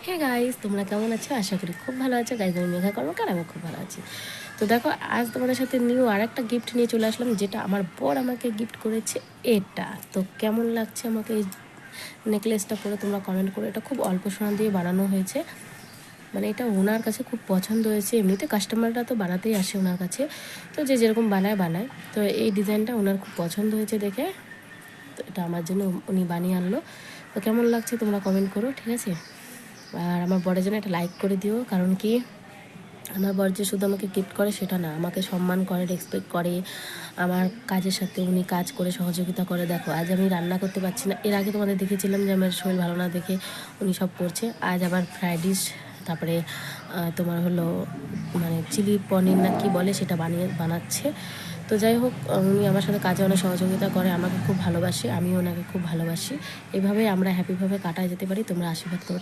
Hey guys, তোমরা কেমন আছো? আশা করি খুব ভালো আছো। গাইস, আমি মেঘা কর্মকার, আমি খুব ভালো আছি। তো দেখো, আজ তোমাদের সাথে নিউ আর একটা গিফট নিয়ে চলে আসলাম, যেটা আমার বর আমাকে গিফট করেছে। এটা তো কেমন লাগছে আমাকে এই নেকলেসটা পরে তোমরা কমেন্ট করো। এটা খুব অল্প সোনা দিয়ে বানানো হয়েছে, মানে এটা ওনার কাছে খুব পছন্দ হয়েছে। এমনিতে কাস্টমাররা তো বানাতেই আসে ওনার কাছে, তো যে যেরকম বানায় বানায়। তো এই ডিজাইনটা ওনার খুব পছন্দ হয়েছে দেখে, তো এটা আমার জন্য উনি বানিয়ে আনলো। তো কেমন লাগছে তোমরা কমেন্ট করো, ঠিক আছে? আর আমার বরের জন্য একটা লাইক করে দিও, কারণ কি, আমার বর যে শুধু আমাকে গিফট করে সেটা না, আমাকে সম্মান করে, রেসপেক্ট করে। আমার কাজের সাথে উনি কাজ করে সহযোগিতা করে। দেখো, আজ আমি রান্না করতে পারছি না, এর আগে তোমাদের দেখেছিলাম যে আমার শরীর ভালো না দেখে উনি সব করছে। আজ আবার ফ্রাইড ডিশ, তারপরে তোমার হলো মানে চিলি পনির না কি বলে সেটা বানাচ্ছে। তো যাই হোক, উনি আমার সাথে কাজে অনেক সহযোগিতা করে, আমাকে খুব ভালোবাসে, আমিও ওনাকে খুব ভালোবাসি। এভাবেই আমরা হ্যাপিভাবে কাটায় যেতে পারি। তোমরা আশীর্বাদ করো।